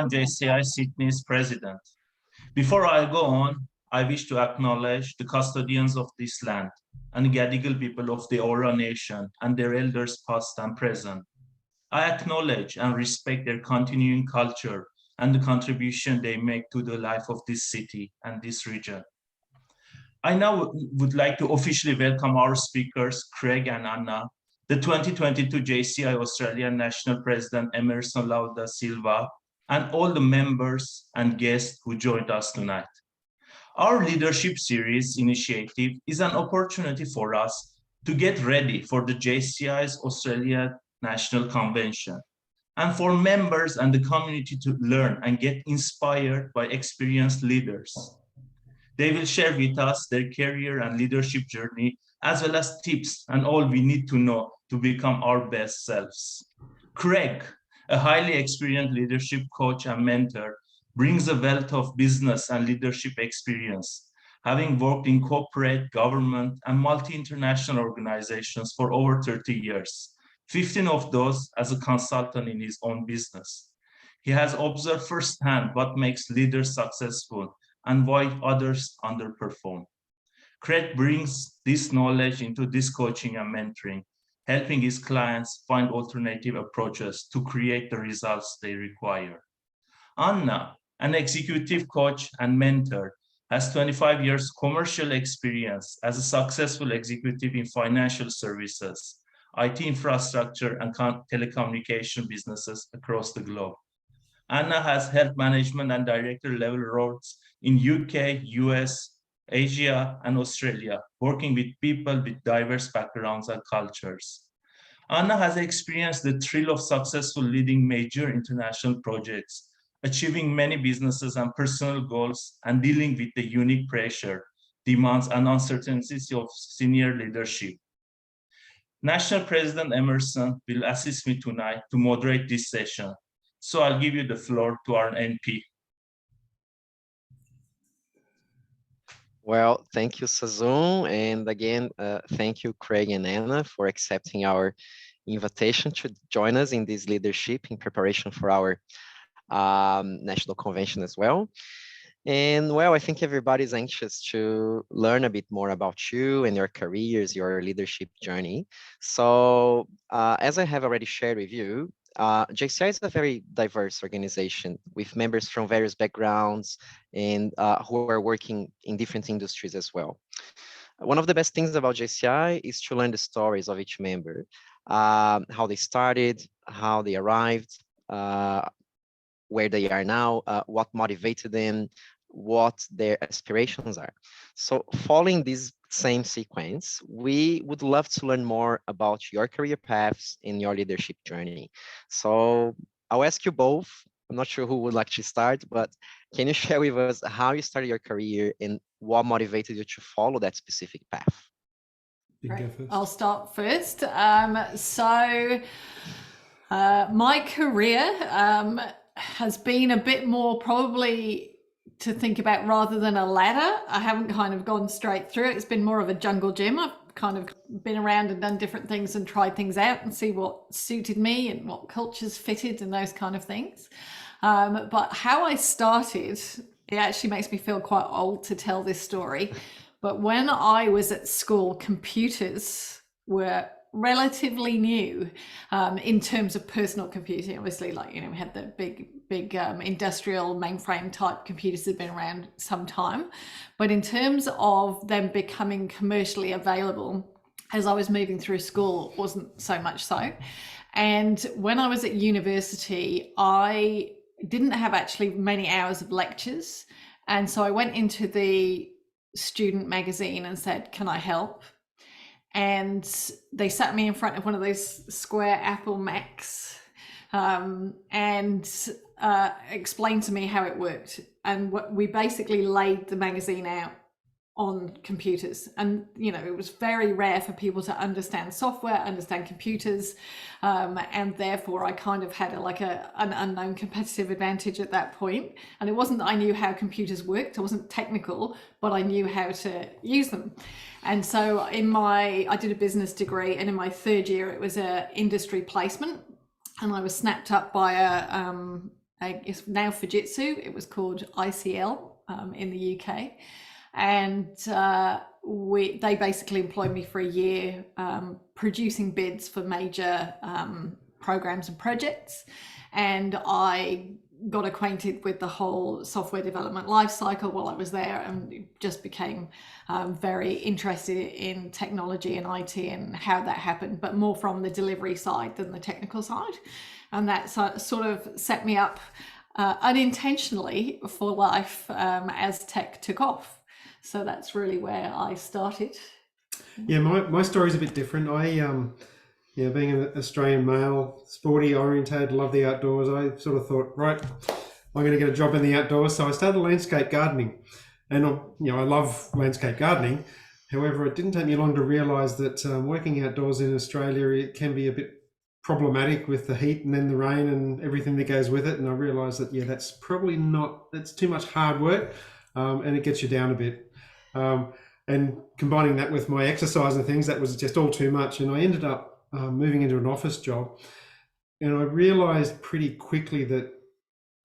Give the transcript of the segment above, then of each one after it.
I'm JCI Sydney's president. Before I go on, I wish to acknowledge the custodians of this land and the Gadigal people of the Ora Nation and their elders past and present. I acknowledge and respect their continuing culture and the contribution they make to the life of this city and this region. I now would like to officially welcome our speakers, Craig and Anna, the 2022 JCI Australian National President Emerson Lauda Silva, and all the members and guests who joined us tonight. Our Leadership Series initiative is an opportunity for us to get ready for the JCI's Australia National Convention, and for members and the community to learn and get inspired by experienced leaders. They will share with us their career and leadership journey, as well as tips and all we need to know to become our best selves. Craig, a highly experienced leadership coach and mentor, brings a wealth of business and leadership experience, having worked in corporate, government, and multi-international organizations for over 30 years, 15 of those as a consultant in his own business. He has observed firsthand what makes leaders successful and why others underperform. Craig brings this knowledge into this coaching and mentoring, helping his clients find alternative approaches to create the results they require. Anna, an executive coach and mentor, has 25 years commercial experience as a successful executive in financial services, IT infrastructure, and telecommunication businesses across the globe. Anna has held management and director level roles in UK, US, Asia, and Australia, working with people with diverse backgrounds and cultures. Anna has experienced the thrill of successful leading major international projects, achieving many businesses and personal goals, and dealing with the unique pressure, demands, and uncertainties of senior leadership. National President Emerson will assist me tonight to moderate this session. So I'll give you the floor to our NP. Well, thank you, Sazun. And again, thank you, Craig and Anna, for accepting our invitation to join us in this leadership in preparation for our national convention as well. And well, I think everybody's anxious to learn a bit more about you and your careers, your leadership journey. So as I have already shared with you, JCI is a very diverse organization with members from various backgrounds and who are working in different industries as well. One of the best things about JCI is to learn the stories of each member, how they started, how they arrived, where they are now, what motivated them, what their aspirations are. So following this same sequence, we would love to learn more about your career paths and your leadership journey. So I'll ask you both, I'm not sure who would like to start, but can you share with us how you started your career and what motivated you to follow that specific path? Right. I'll start first. My career has been a bit more probably to think about rather than a ladder. I haven't kind of gone straight through it. It's been more of a jungle gym. I've kind of been around and done different things and tried things out and see what suited me and what cultures fitted and those kind of things. But how I started, it actually makes me feel quite old to tell this story. But when I was at school, computers were relatively new in terms of personal computing. Obviously, like, you know, we had the big industrial mainframe type computers that had been around some time, but in terms of them becoming commercially available as I was moving through school, wasn't so much so. And when I was at university, I didn't have actually many hours of lectures, and so I went into the student magazine and said, can I help? And they sat me in front of one of those square Apple Macs and explained to me how it worked. And what we basically laid the magazine out on computers. And, you know, it was very rare for people to understand software, understand computers. And therefore I kind of had an unknown competitive advantage at that point. And it wasn't that I knew how computers worked. I wasn't technical, but I knew how to use them. And so I did a business degree, and in my third year, it was an industry placement. And I was snapped up by it's now Fujitsu. It was called ICL in the UK. And they basically employed me for a year producing bids for major programs and projects. And I got acquainted with the whole software development lifecycle while I was there, and just became very interested in technology and IT and how that happened, but more from the delivery side than the technical side. And that sort of set me up unintentionally for life as tech took off. So that's really where I started. Yeah, my story's a bit different. Being an Australian male, sporty orientated, love the outdoors, I sort of thought, right, I'm going to get a job in the outdoors. So I started landscape gardening, and I love landscape gardening. However, it didn't take me long to realise that working outdoors in Australia, it can be a bit problematic with the heat and then the rain and everything that goes with it. And I realised that that's probably that's too much hard work, and it gets you down a bit. And combining that with my exercise and things, that was just all too much. And I ended up moving into an office job, and I realized pretty quickly that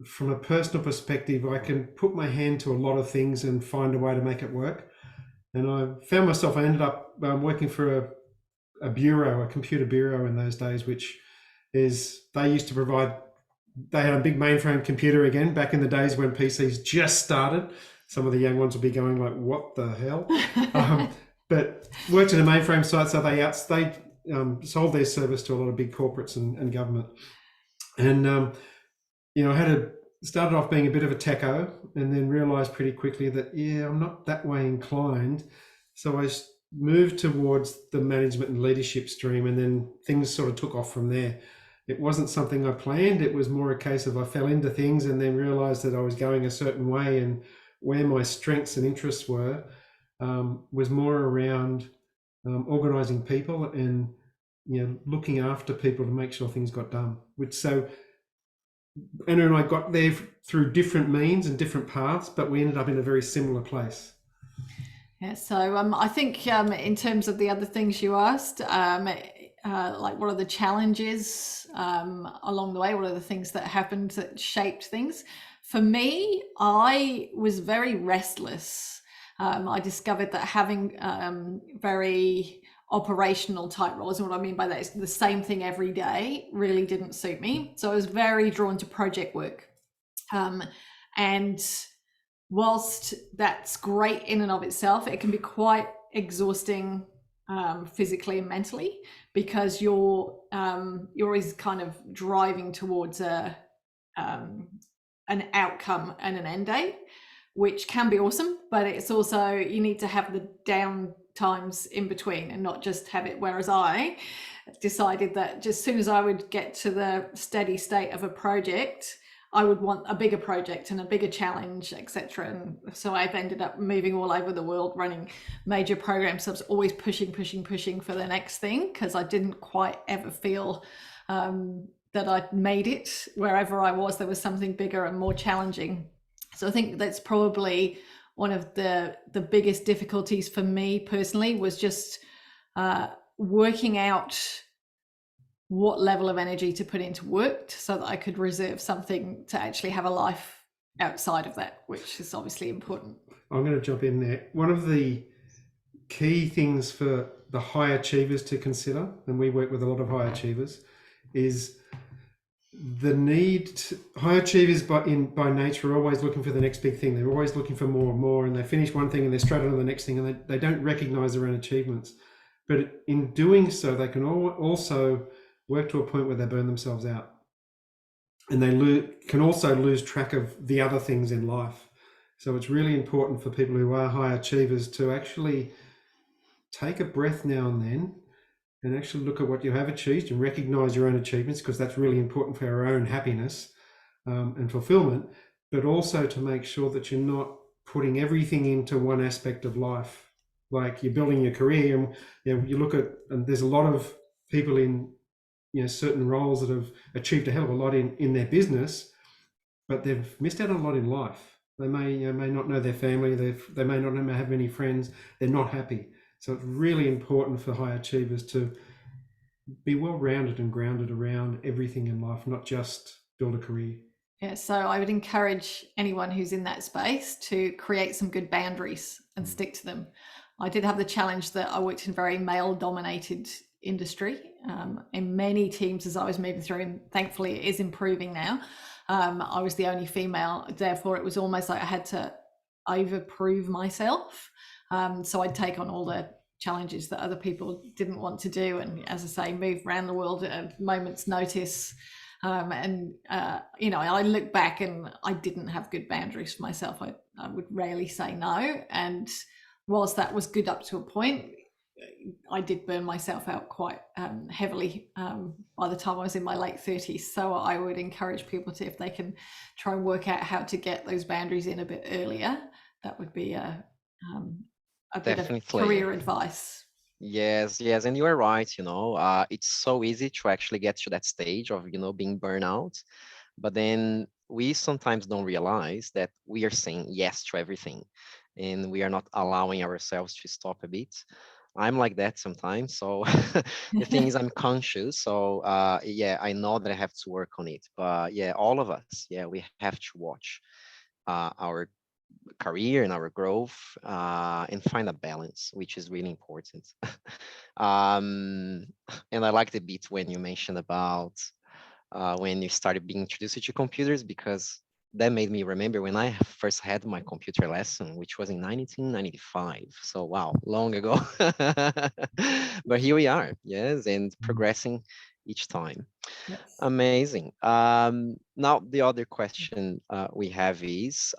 from a personal perspective, I can put my hand to a lot of things and find a way to make it work. And I found myself, I ended up working for a bureau, a computer bureau in those days, which is, they used to provide, they had a big mainframe computer again, back in the days when PCs just started. Some of the young ones will be going like, what the hell? But worked in a mainframe site, so they sold their service to a lot of big corporates and government. And, I started off being a bit of a techo, and then realized pretty quickly that, I'm not that way inclined. So I moved towards the management and leadership stream, and then things sort of took off from there. It wasn't something I planned. It was more a case of I fell into things and then realized that I was going a certain way, and where my strengths and interests were was more around organising people and looking after people to make sure things got done. Anna and I got there through different means and different paths, but we ended up in a very similar place. Yeah, so I think in terms of the other things you asked, like what are the challenges along the way? What are the things that happened that shaped things? For me, I was very restless. I discovered that having very operational type roles, and what I mean by that is the same thing every day, really didn't suit me. So I was very drawn to project work. And whilst that's great in and of itself, it can be quite exhausting physically and mentally, because you're always kind of driving towards an outcome and an end date, which can be awesome, but it's also, you need to have the down times in between and not just have it. Whereas I decided that just as soon as I would get to the steady state of a project, I would want a bigger project and a bigger challenge, etc. And so I've ended up moving all over the world, running major programs. So I was always pushing for the next thing, because I didn't quite ever feel that I'd made it. Wherever I was, there was something bigger and more challenging. So I think that's probably one of the biggest difficulties for me personally, was just working out what level of energy to put into work so that I could reserve something to actually have a life outside of that, which is obviously important. I'm going to jump in there. One of the key things for the high achievers to consider, and we work with a lot of high achievers, is the need high achievers by nature are always looking for the next big thing. They're always looking for more and more, and they finish one thing and they're straight on to the next thing, and they don't recognize their own achievements. But in doing so, they can also work to a point where they burn themselves out, and they can also lose track of the other things in life. So it's really important for people who are high achievers to actually take a breath now and then, and actually look at what you have achieved and recognize your own achievements, because that's really important for our own happiness and fulfillment, but also to make sure that you're not putting everything into one aspect of life. Like you're building your career, and you look at, and there's a lot of people in certain roles that have achieved a hell of a lot in their business, but they've missed out on a lot in life. They may not know their family, they may not have many friends, they're not happy. So it's really important for high achievers to be well-rounded and grounded around everything in life, not just build a career. Yeah, so I would encourage anyone who's in that space to create some good boundaries and stick to them. I did have the challenge that I worked in very male-dominated industry in many teams as I was moving through, and thankfully it is improving now. I was the only female, therefore it was almost like I had to overprove myself. So I'd take on all the challenges that other people didn't want to do, and as I say, move around the world at a moment's notice. You know, I look back and I didn't have good boundaries for myself. I would rarely say no. And whilst that was good up to a point, I did burn myself out quite heavily by the time I was in my late 30s. So I would encourage people to, if they can try and work out how to get those boundaries in a bit earlier, that would be a bit of career advice. Yes, yes, and you are right, you know, it's so easy to actually get to that stage of, you know, being burnout, but then we sometimes don't realize that we are saying yes to everything and we are not allowing ourselves to stop a bit. I'm like that sometimes, so the thing is I'm conscious, so yeah, I know that I have to work on it, but yeah, all of us, yeah, we have to watch our career and our growth and find a balance, which is really important. And I like the bit when you mentioned about when you started being introduced to computers, because that made me remember when I first had my computer lesson, which was in 1995. So wow, long ago. But here we are, yes, and progressing each time. Yes. Amazing. Now the other question we have is,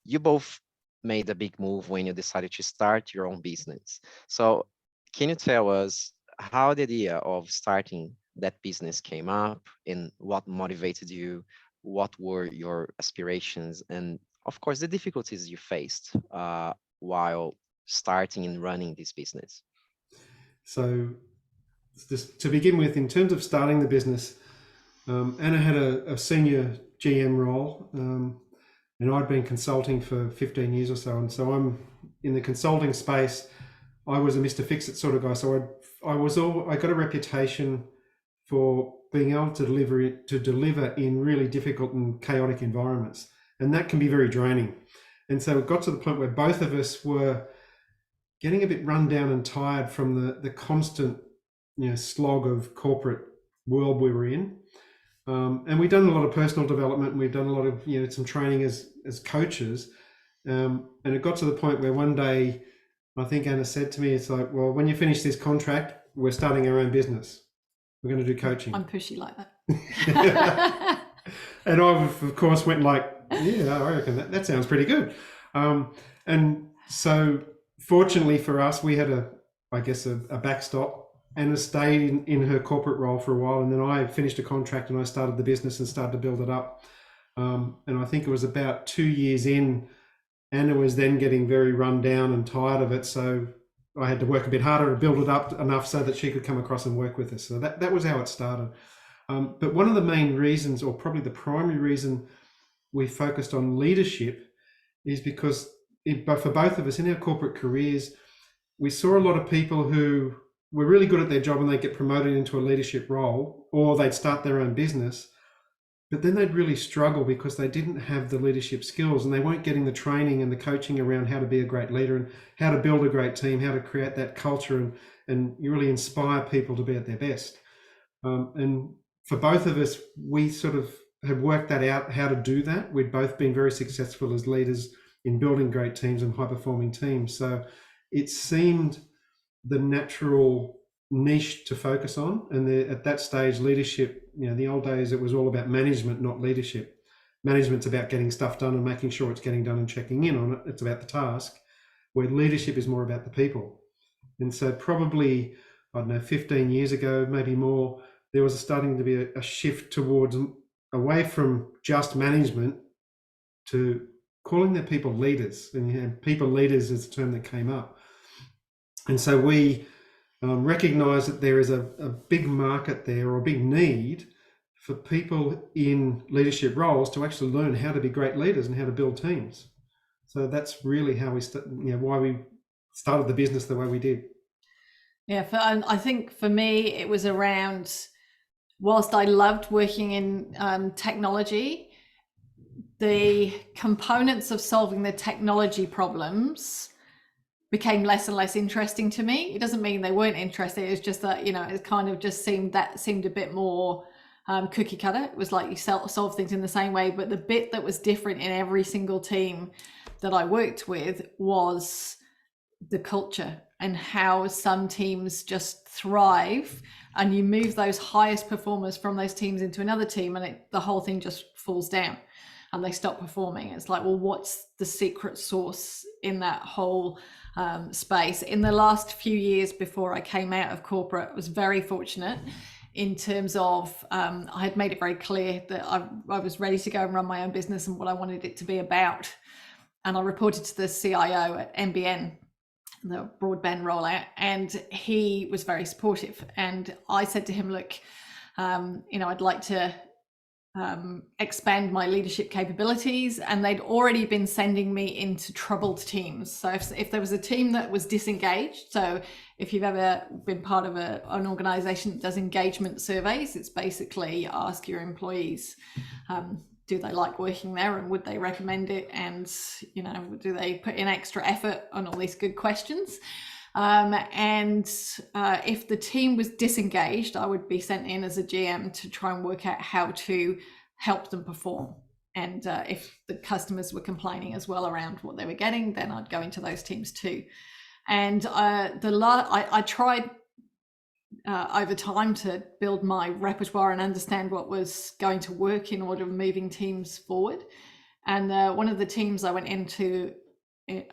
you both made a big move when you decided to start your own business. So can you tell us how the idea of starting that business came up and what motivated you? What were your aspirations? And of course, the difficulties you faced while starting and running this business. So just to begin with, in terms of starting the business, Anna had a senior GM role, and I'd been consulting for 15 years or so. And so I'm in the consulting space. I was a Mr. Fix-It sort of guy. So I got a reputation for being able to deliver in really difficult and chaotic environments. And that can be very draining. And so it got to the point where both of us were getting a bit run down and tired from the constant, you know, slog of corporate world we were in. And we've done a lot of personal development, and we've done a lot of, you know, some training as coaches. And it got to the point where one day, I think Anna said to me, it's like, well, when you finish this contract, we're starting our own business. We're going to do coaching. I'm pushy like that. And I, of course, went like, yeah, I reckon that sounds pretty good. And so fortunately for us, we had a backstop. Anna stayed in her corporate role for a while, and then I finished a contract and I started the business and started to build it up. And I think it was about 2 years in, Anna was then getting very run down and tired of it. So I had to work a bit harder to build it up enough so that she could come across and work with us. So that was how it started. But one of the main reasons, or probably the primary reason we focused on leadership, is because for both of us in our corporate careers, we saw a lot of people who were really good at their job and they'd get promoted into a leadership role, or they'd start their own business, but then they'd really struggle because they didn't have the leadership skills and they weren't getting the training and the coaching around how to be a great leader and how to build a great team, how to create that culture and you really inspire people to be at their best. And for both of us, we sort of have worked that out, how to do that. We'd both been very successful as leaders in building great teams and high-performing teams. So it seemed the natural niche to focus on. And at that stage, leadership, you know, the old days, it was all about management, not leadership. Management's about getting stuff done and making sure it's getting done and checking in on it. It's about the task, where leadership is more about the people. And so probably, I don't know, 15 years ago, maybe more, there was starting to be a shift towards away from just management to calling their people leaders. And you know, people leaders is a term that came up. And so we recognize that there is a big market there, or a big need for people in leadership roles to actually learn how to be great leaders and how to build teams. So that's really how why we started the business the way we did. Yeah, I think for me, it was around whilst I loved working in technology, the components of solving the technology problems became less and less interesting to me. It doesn't mean they weren't interested. It was just that, you know, it kind of just seemed a bit more cookie cutter. It was like you solve things in the same way, but the bit that was different in every single team that I worked with was the culture, and how some teams just thrive, and you move those highest performers from those teams into another team, and the whole thing just falls down and they stop performing. It's like, well, what's the secret sauce in that whole space? In the last few years before I came out of corporate, I was very fortunate in terms of I had made it very clear that I was ready to go and run my own business and what I wanted it to be about. And I reported to the CIO at NBN, the broadband rollout, and he was very supportive. And I said to him, look, you know, I'd like to expand my leadership capabilities, and they'd already been sending me into troubled teams. So if there was a team that was disengaged, so if you've ever been part of an organization that does engagement surveys, it's basically ask your employees, do they like working there, and would they recommend it, and, you know, do they put in extra effort on all these good questions. If the team was disengaged, I would be sent in as a GM to try and work out how to help them perform. And if the customers were complaining as well around what they were getting, then I'd go into those teams too. And I tried over time to build my repertoire and understand what was going to work in order of moving teams forward. And one of the teams I went into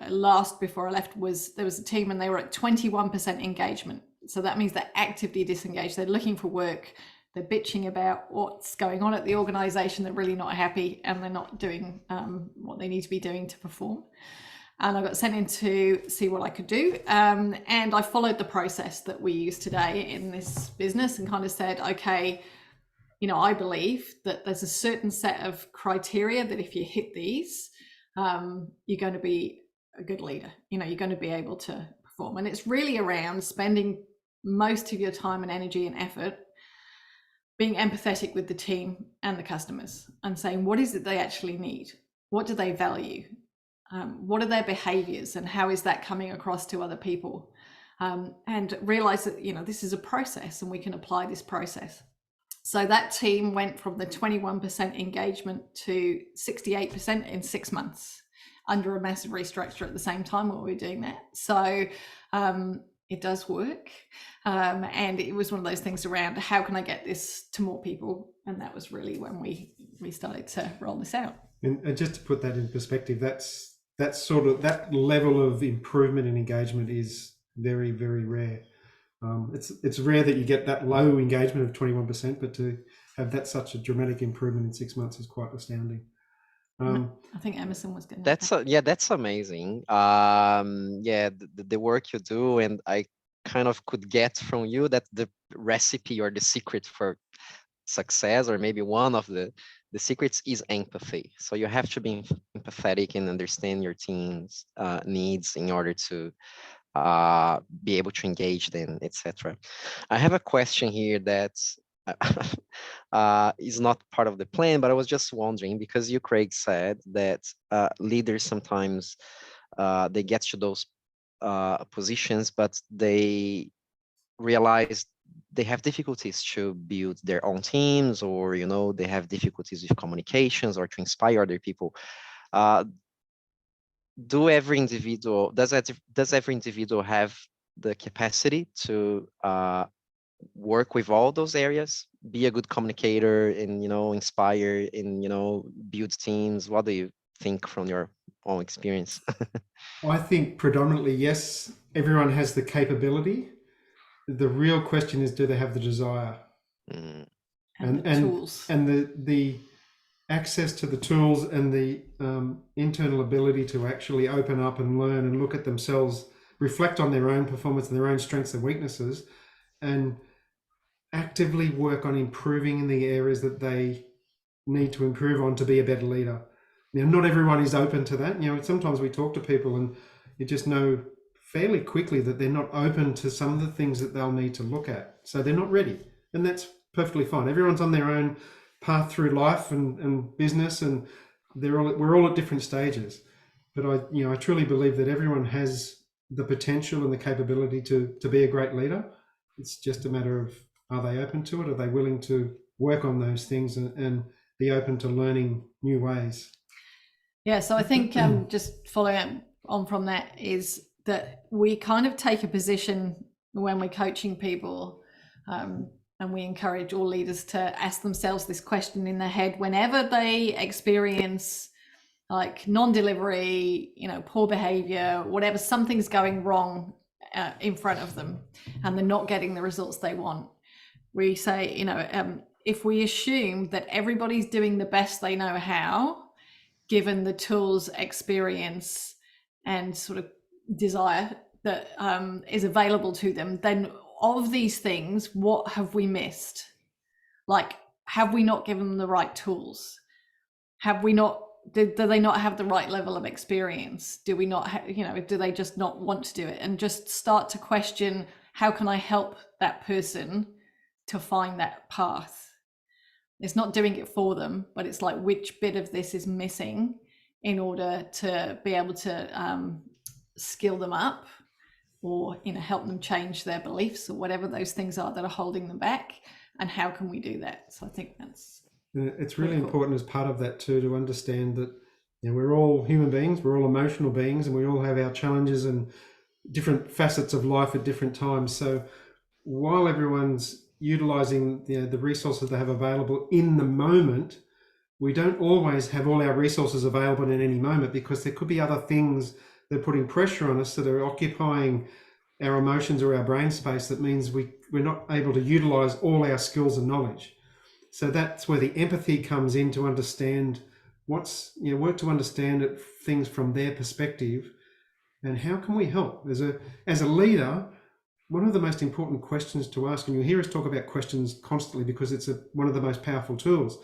last before I left there was a team, and they were at 21% engagement. So that means they're actively disengaged. They're looking for work. They're bitching about what's going on at the organization. They're really not happy, and they're not doing what they need to be doing to perform. And I got sent in to see what I could do. And I followed the process that we use today in this business and kind of said, okay, you know, I believe that there's a certain set of criteria that if you hit these, you're going to be a good leader. You know, you're going to be able to perform. And it's really around spending most of your time and energy and effort being empathetic with the team and the customers, and saying, what is it they actually need? What do they value? What are their behaviors, and how is that coming across to other people? And realize that, you know, this is a process, and we can apply this process. So that team went from the 21% engagement to 68% in 6 months, under a massive restructure at the same time while we were doing that. So it does work. And it was one of those things around, how can I get this to more people? And that was really when we started to roll this out. And just to put that in perspective, that's sort of, that level of improvement in engagement is very, very rare. It's rare that you get that low engagement of 21%, but to have that such a dramatic improvement in 6 months is quite astounding. I think Emerson was going to. That's amazing. The work you do, and I kind of could get from you that the recipe or the secret for success, or maybe one of the secrets, is empathy. So you have to be empathetic and understand your team's needs in order to be able to engage them, etc. I have a question here that's is not part of the plan, but I was just wondering, because you, Craig, said that leaders sometimes they get to those positions, but they realize they have difficulties to build their own teams, or, you know, they have difficulties with communications or to inspire other people. Does every individual have the capacity to work with all those areas, be a good communicator, and, you know, inspire, and, you know, build teams? What do you think from your own experience? I think predominantly, yes, everyone has the capability. The real question is, do they have the desire? And the tools, and the access to the tools, and the internal ability to actually open up and learn and look at themselves, reflect on their own performance and their own strengths and weaknesses, and actively work on improving in the areas that they need to improve on to be a better leader. Now, not everyone is open to that. You know, sometimes we talk to people and you just know fairly quickly that they're not open to some of the things that they'll need to look at. So they're not ready, and that's perfectly fine. Everyone's on their own path through life and business, and we're all at different stages. But I truly believe that everyone has the potential and the capability to be a great leader. It's just a matter of, are they open to it? Are they willing to work on those things and be open to learning new ways? Yeah, so I think just following on from that is that we kind of take a position when we're coaching people, and we encourage all leaders to ask themselves this question in their head whenever they experience like non-delivery, poor behavior, whatever, something's going wrong in front of them and they're not getting the results they want. We say, if we assume that everybody's doing the best they know how, given the tools, experience, and sort of desire that is available to them, then of these things, what have we missed? Like, have we not given them the right tools? Have we not, do they not have the right level of experience? Do we not have, do they just not want to do it? And just start to question, how can I help that person to find that path? It's not doing it for them, but it's like, which bit of this is missing in order to be able to skill them up, or help them change their beliefs, or whatever those things are that are holding them back, and how can we do that? So I think it's really cool. important as part of that too, to understand that we're all human beings, we're all emotional beings, and we all have our challenges and different facets of life at different times. So while everyone's utilizing the resources they have available in the moment, we don't always have all our resources available in any moment, because there could be other things that are putting pressure on us that are occupying our emotions or our brain space. That means we're not able to utilize all our skills and knowledge. So that's where the empathy comes in, to understand work to understand things from their perspective, and how can we help as a leader. One of the most important questions to ask, and you'll hear us talk about questions constantly because it's one of the most powerful tools,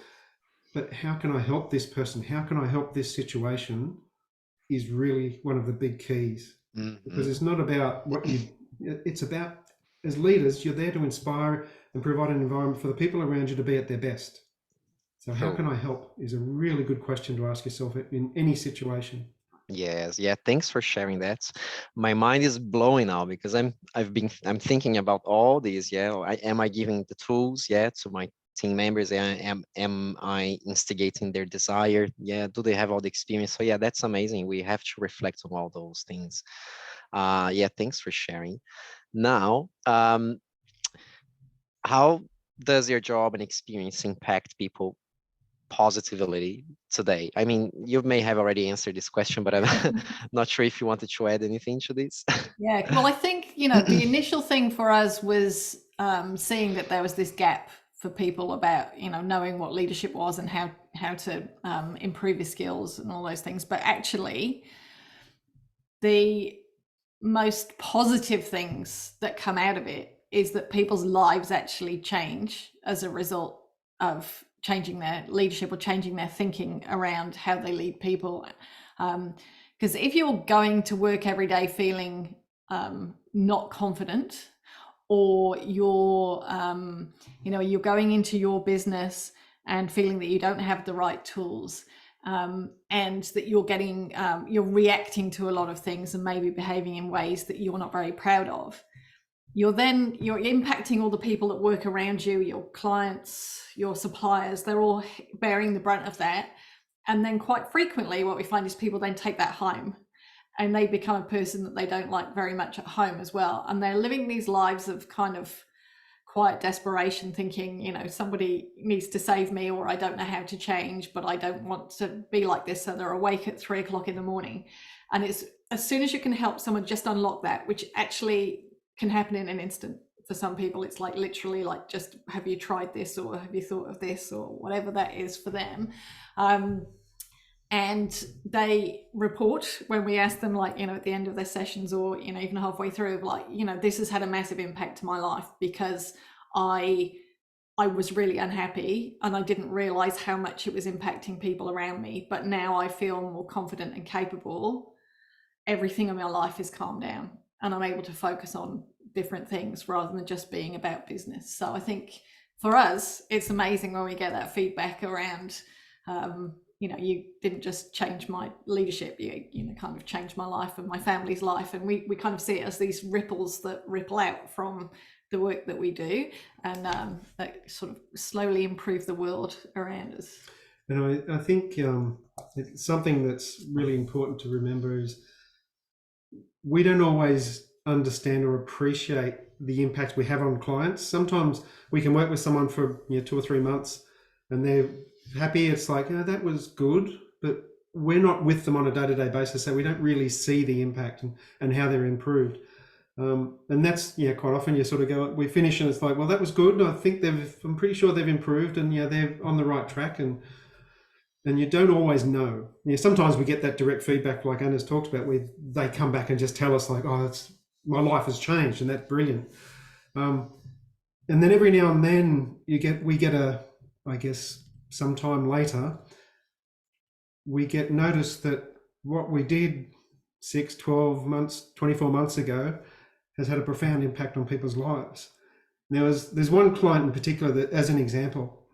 but how can I help this person? How can I help this situation is really one of the big keys. Mm-hmm. Because it's not about it's about, as leaders, you're there to inspire and provide an environment for the people around you to be at their best. So how can I help is a really good question to ask yourself in any situation. Yes, yeah, thanks for sharing that. My mind is blowing now, because I'm thinking about all these. Am I giving the tools to my team members? Am I instigating their desire? Do they have all the experience? So that's amazing. We have to reflect on all those things. Thanks for sharing. Now, how does your job and experience impact people positively today? I mean, you may have already answered this question, but I'm not sure if you wanted to add anything to this. Yeah, well, I think, the initial thing for us was seeing that there was this gap for people about, knowing what leadership was and how to improve your skills and all those things. But actually, the most positive things that come out of it is that people's lives actually change as a result of changing their leadership or changing their thinking around how they lead people. Because if you're going to work every day feeling not confident, or you're going into your business and feeling that you don't have the right tools, and that you're reacting to a lot of things and maybe behaving in ways that you're not very proud of, you're impacting all the people that work around you, your clients, your suppliers. They're all bearing the brunt of that. And then quite frequently what we find is people then take that home, and they become a person that they don't like very much at home as well. And they're living these lives of kind of quiet desperation, thinking, somebody needs to save me, or I don't know how to change, but I don't want to be like this. So they're awake at 3 o'clock in the morning. And it's, as soon as you can help someone just unlock that, which actually can happen in an instant. For some people, it's like literally like, just, have you tried this, or have you thought of this, or whatever that is for them. And they report when we ask them, like, at the end of their sessions, or, even halfway through, like, this has had a massive impact to my life, because I was really unhappy and I didn't realize how much it was impacting people around me. But now I feel more confident and capable. Everything in my life is calmed down, and I'm able to focus on different things rather than just being about business. So I think for us, it's amazing when we get that feedback around, you didn't just change my leadership, you kind of changed my life and my family's life. And we kind of see it as these ripples that ripple out from the work that we do, and that sort of slowly improve the world around us. And I think it's something that's really important to remember is we don't always understand or appreciate the impact we have on clients. Sometimes we can work with someone for 2 or 3 months and they're happy. It's like, that was good, but we're not with them on a day-to-day basis, so we don't really see the impact and how they're improved. And that's, quite often you sort of go, we finish and it's like, well, that was good. I'm pretty sure they've improved and they're on the right track, and you don't always know. Sometimes we get that direct feedback like Anna's talked about, where they come back and just tell us like, my life has changed, and that's brilliant. And then every now and then we get I guess sometime later, we get notice that what we did 6, 12 months, 24 months ago has had a profound impact on people's lives. There's one client in particular that, as an example,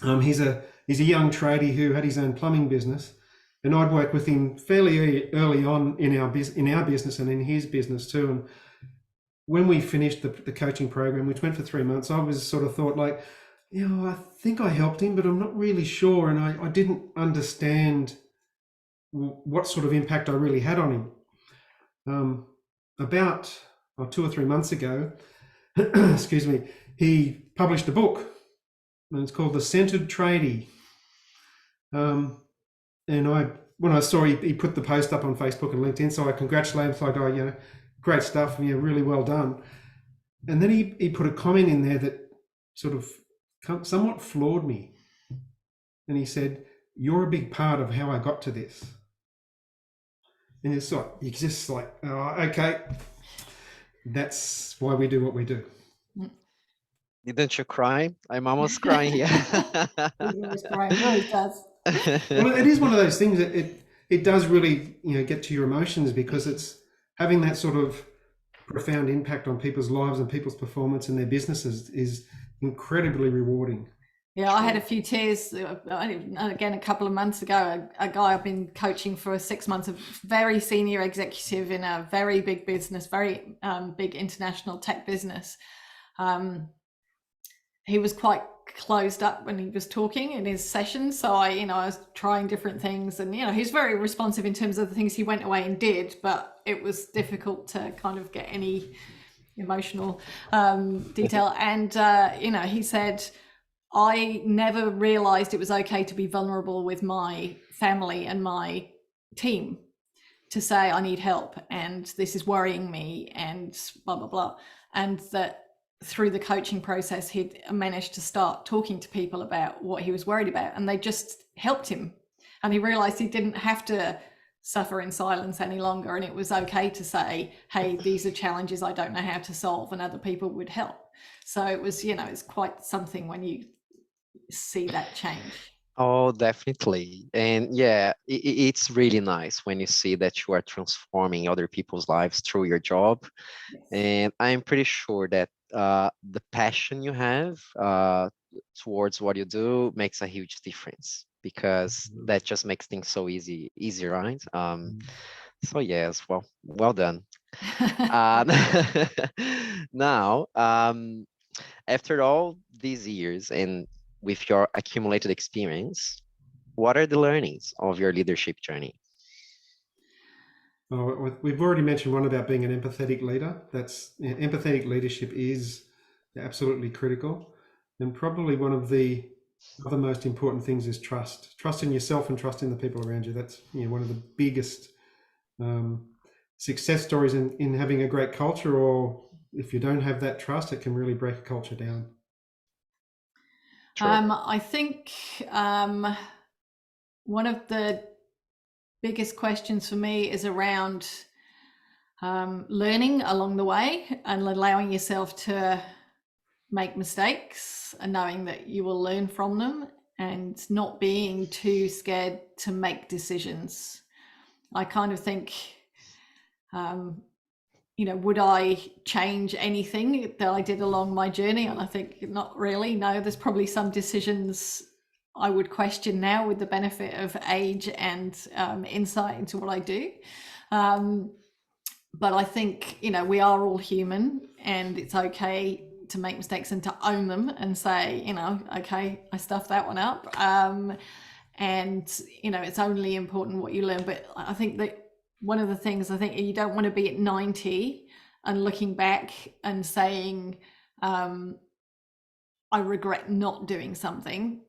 he's a young tradie who had his own plumbing business, and I'd worked with him fairly early on in our business and in his business too. And when we finished the coaching program, which went for 3 months, I was sort of thought like, I think I helped him, but I'm not really sure, and I didn't understand what sort of impact I really had on him. About 2 or 3 months ago, excuse me, he published a book, and it's called The Centered Tradie. And when I saw he put the post up on Facebook and LinkedIn, so I congratulated him, like, great stuff, really well done. And then he put a comment in there that sort of somewhat floored me. And he said, "You're a big part of how I got to this." And it's like, you're just like, oh, okay, that's why we do what we do. Didn't you cry? I'm almost crying here. It really does. Well, it is one of those things that it does really, get to your emotions, because it's having that sort of profound impact on people's lives and people's performance and their businesses is incredibly rewarding. Yeah, I had a few tears again a couple of months ago. A guy I've been coaching for 6 months, a very senior executive in a very big business, very big international tech business. He was quite closed up when he was talking in his sessions. So I was trying different things, and he's very responsive in terms of the things he went away and did, but it was difficult to kind of get any emotional detail. And he said, I never realized it was okay to be vulnerable with my family and my team, to say I need help and this is worrying me and blah, blah, blah. And that through the coaching process, he'd managed to start talking to people about what he was worried about, and they just helped him. And he realized he didn't have to suffer in silence any longer. And it was okay to say, hey, these are challenges I don't know how to solve, and other people would help. So it was, it's quite something when you see that change. Oh, definitely. And yeah, it's really nice when you see that you are transforming other people's lives through your job. Yes. And I'm pretty sure that the passion you have towards what you do makes a huge difference, because that just makes things so easy, right? So yes, well done. Now, after all these years and with your accumulated experience, what are the learnings of your leadership journey? Well, we've already mentioned one about being an empathetic leader. Empathetic leadership is absolutely critical. And probably one of the other most important things is trust. Trust in yourself and trust in the people around you. That's one of the biggest success stories in having a great culture, or if you don't have that trust, it can really break a culture down. Sure. I think one of the biggest questions for me is around learning along the way and allowing yourself to make mistakes and knowing that you will learn from them, and not being too scared to make decisions. I kind of think you know, would I change anything that I did along my journey? And I think not really. No, there's probably some decisions I would question now with the benefit of age and insight into what I do. But I think, you know, we are all human, and it's okay to make mistakes and to own them and say, you know, okay, I stuffed that one up. And, you know, it's only important what you learn. But I think that one of the things, I think you don't want to be at 90 and looking back and saying, I regret not doing something.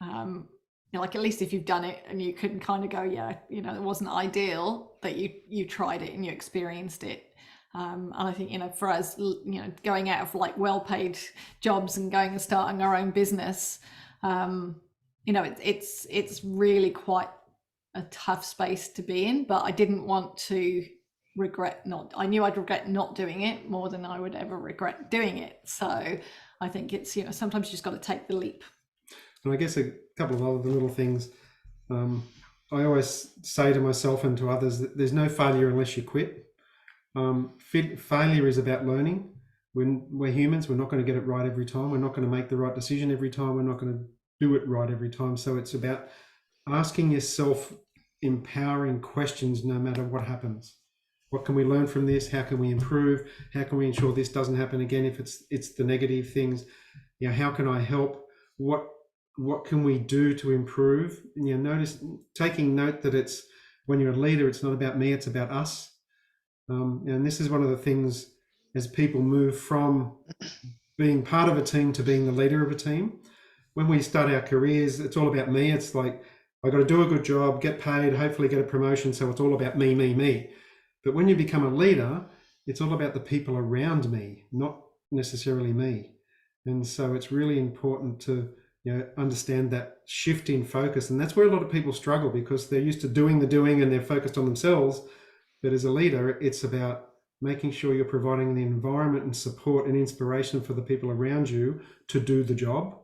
You know, like, at least if you've done it and you can kind of go, yeah, you know, it wasn't ideal, that you tried it and you experienced it. And I think, you know, for us, you know, going out of like well-paid jobs and going and starting our own business, you know, it's really quite a tough space to be in. But I didn't want to regret not. I knew I'd regret not doing it more than I would ever regret doing it. So I think it's, you know, sometimes you just got to take the leap. And I guess a couple of other little things. I always say to myself and to others that there's no failure unless you quit. Failure is about learning. When we're humans, we're not going to get it right every time. We're not going to make the right decision every time. We're not going to do it right every time. So it's about asking yourself empowering questions no matter what happens. What can we learn from this? How can we improve? How can we ensure this doesn't happen again if it's the negative things? You know, how can I help? What can we do to improve? And, you know, taking note that it's, when you're a leader, it's not about me, it's about us. And this is one of the things, as people move from being part of a team to being the leader of a team. When we start our careers, it's all about me. It's like, I got to do a good job, get paid, hopefully get a promotion. So it's all about me, me, me. But when you become a leader, it's all about the people around me, not necessarily me. And so it's really important to, you know, understand that shift in focus. And that's where a lot of people struggle, because they're used to doing the doing and they're focused on themselves. But as a leader, it's about making sure you're providing the environment and support and inspiration for the people around you to do the job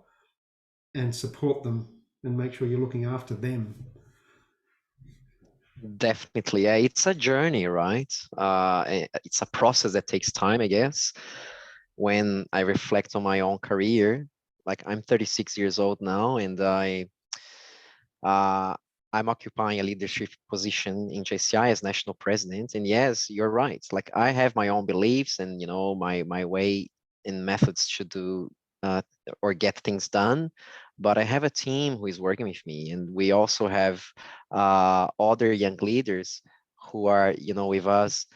and support them and make sure you're looking after them. Definitely. Yeah, it's a journey, right? It's a process that takes time, I guess. When I reflect on my own career, like, I'm 36 years old now, and I'm occupying a leadership position in JCI as national president. And yes, you're right. Like, I have my own beliefs and, you know, my way and methods to do or get things done. But I have a team who is working with me, and we also have other young leaders who are, you know, with us,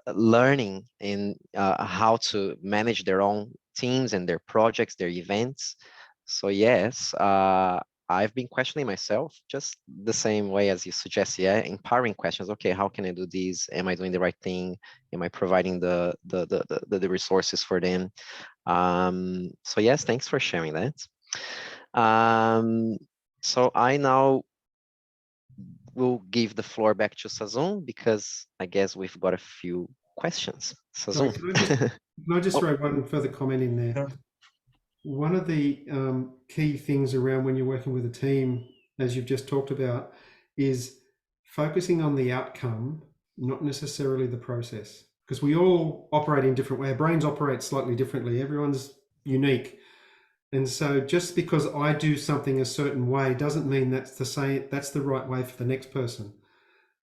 learning in how to manage their own teams and their projects, their events. So yes, I've been questioning myself just the same way as you suggest. Yeah, empowering questions. Okay, how can I do this? Am I doing the right thing? Am I providing the resources for them? So yes, thanks for sharing that. So I now will give the floor back to Sazon, because I guess we've got a few questions. Sazon. Can I just throw one further comment in there? Sure. One of the key things around when you're working with a team, as you've just talked about, is focusing on the outcome, not necessarily the process. Because we all operate in different ways. Our brains operate slightly differently. Everyone's unique. And so just because I do something a certain way doesn't mean that's the right way for the next person.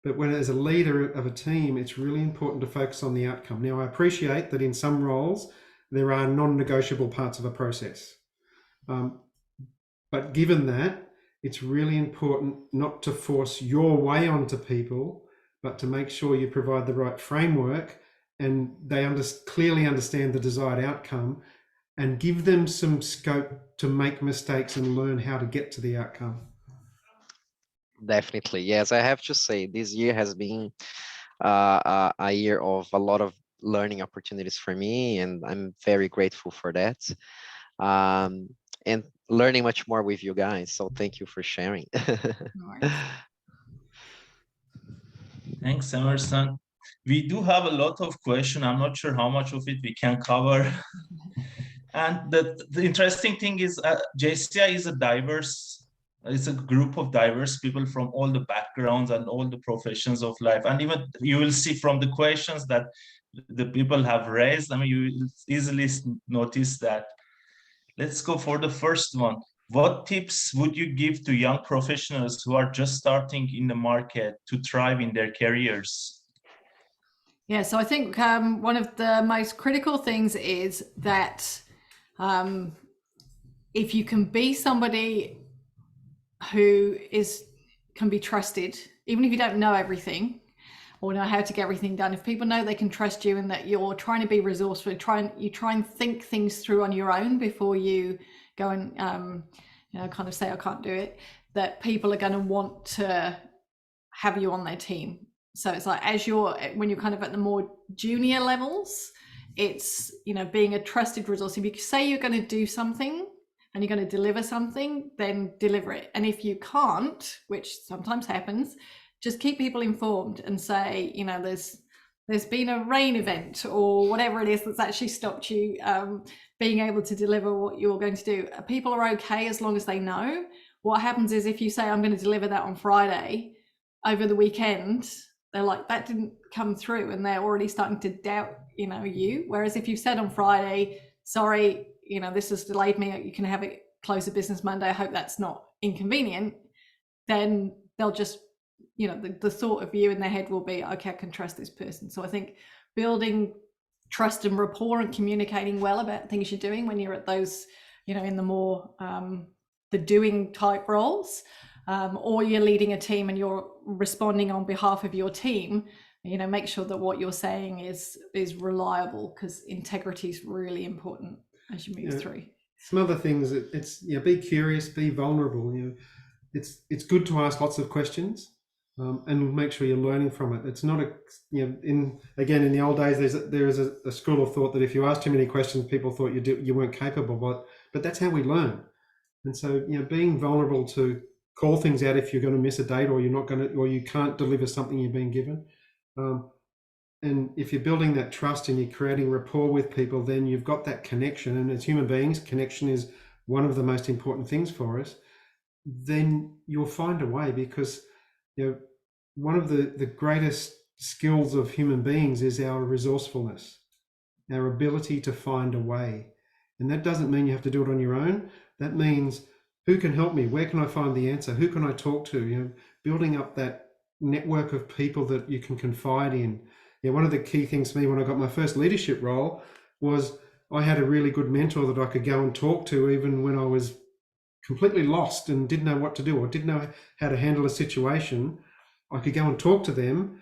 But when, as a leader of a team, it's really important to focus on the outcome. Now, I appreciate that in some roles, there are non-negotiable parts of a process. But given that, it's really important not to force your way onto people, but to make sure you provide the right framework and they clearly understand the desired outcome, and give them some scope to make mistakes and learn how to get to the outcome. Definitely. Yes, I have to say this year has been a year of a lot of learning opportunities for me, and I'm very grateful for that. And learning much more with you guys. So thank you for sharing. Thanks, Emerson. We do have a lot of questions. I'm not sure how much of it we can cover. And the interesting thing is JCI is a diverse It's a group of diverse people from all the backgrounds and all the professions of life. And even you will see from the questions that the people have raised, I mean, you will easily notice that. Let's go for the first one. What tips would you give to young professionals who are just starting in the market to thrive in their careers? Yeah, so I think one of the most critical things is that if you can be somebody who can be trusted, even if you don't know everything or know how to get everything done, if people know they can trust you and that you're trying to be resourceful, you try and think things through on your own before you go and kind of say I can't do it, that people are going to want to have you on their team. So it's like when you're kind of at the more junior levels, it's being a trusted resource. If you say you're going to do something and you're going to deliver something, then deliver it. And if you can't, which sometimes happens, just keep people informed and say, there's been a rain event or whatever it is that's actually stopped you being able to deliver what you're going to do. People are okay as long as they know. What happens is if you say, I'm going to deliver that on Friday, over the weekend, they're like, that didn't come through, and they're already starting to doubt, you. Whereas if you've said on Friday, sorry, this has delayed me, you can have it close of business Monday, I hope that's not inconvenient, then they'll just, the thought of you in their head will be, okay, I can trust this person. So I think building trust and rapport and communicating well about things you're doing when you're at those, in the more the doing type roles, or you're leading a team and you're responding on behalf of your team, make sure that what you're saying is reliable, because integrity is really important as you move through. Some other things, it's be curious, be vulnerable. It's good to ask lots of questions, and make sure you're learning from it. It's not in the old days there is a school of thought that if you ask too many questions, people thought you weren't capable, but that's how we learn. And so being vulnerable to call things out if you're going to miss a date or you can't deliver something you've been given. And if you're building that trust and you're creating rapport with people, then you've got that connection. And as human beings, connection is one of the most important things for us. Then you'll find a way, because one of the greatest skills of human beings is our resourcefulness, our ability to find a way. And that doesn't mean you have to do it on your own. That means, who can help me? Where can I find the answer? Who can I talk to? Building up that network of people that you can confide in. One of the key things for me when I got my first leadership role was I had a really good mentor that I could go and talk to even when I was completely lost and didn't know what to do or didn't know how to handle a situation. I could go and talk to them,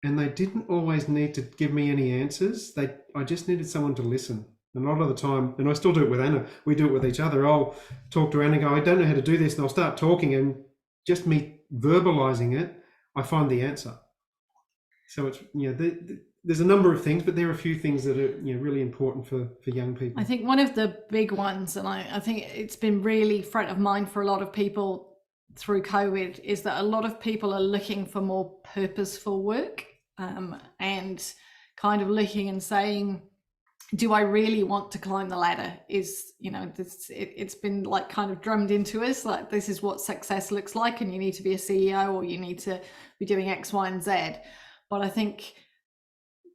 and they didn't always need to give me any answers. I just needed someone to listen. And a lot of the time, and I still do it with Anna, we do it with each other. I'll talk to Anna and go, I don't know how to do this. And I'll start talking, and just me verbalizing it, I find the answer. So it's, there's a number of things, but there are a few things that are really important for young people. I think one of the big ones, and I think it's been really front of mind for a lot of people through COVID, is that a lot of people are looking for more purposeful work, and kind of looking and saying, do I really want to climb the ladder? It's been like kind of drummed into us, like this is what success looks like, and you need to be a CEO or you need to be doing X, Y, and Z. But I think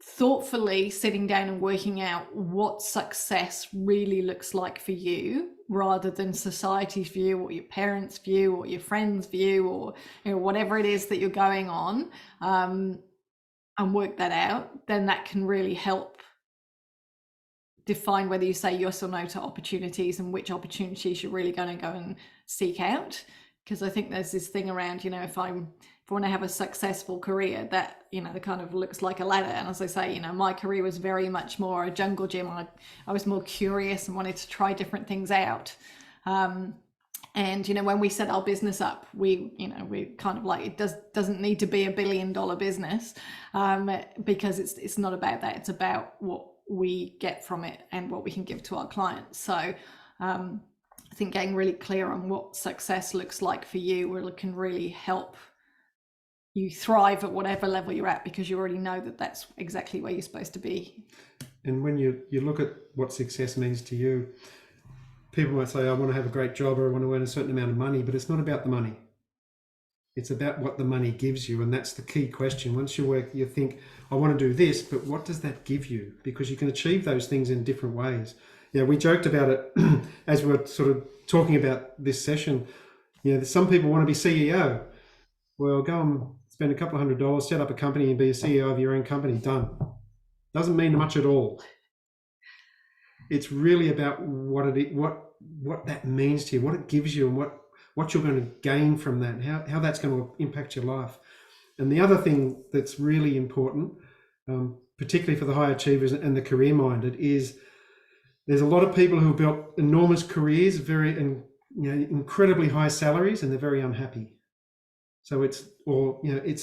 thoughtfully sitting down and working out what success really looks like for you, rather than society's view or your parents' view or your friends' view or whatever it is that you're going on, and work that out, then that can really help define whether you say yes or no to opportunities and which opportunities you're really going to go and seek out. Because I think there's this thing around, if I want to have a successful career, that that kind of looks like a ladder. And as I say, my career was very much more a jungle gym. I was more curious and wanted to try different things out. And when we set our business up, we kind of like, it doesn't need to be $1 billion business, because it's not about that. It's about what we get from it and what we can give to our clients. So I think getting really clear on what success looks like for you can really help you thrive at whatever level you're at, because you already know that that's exactly where you're supposed to be. And when you look at what success means to you, people might say, I want to have a great job or I want to earn a certain amount of money, but it's not about the money. It's about what the money gives you. And that's the key question. Once you work, you think, I want to do this, but what does that give you? Because you can achieve those things in different ways. Yeah, we joked about it as we were sort of talking about this session. You know, some people want to be CEO. Well, go and spend a couple of $100, set up a company and be a CEO of your own company. Done. Doesn't mean much at all. It's really about what that means to you, what it gives you, and what you're going to gain from that, how that's going to impact your life. And the other thing that's really important, particularly for the high achievers and the career-minded, is there's a lot of people who have built enormous careers, incredibly high salaries, and they're very unhappy. So it's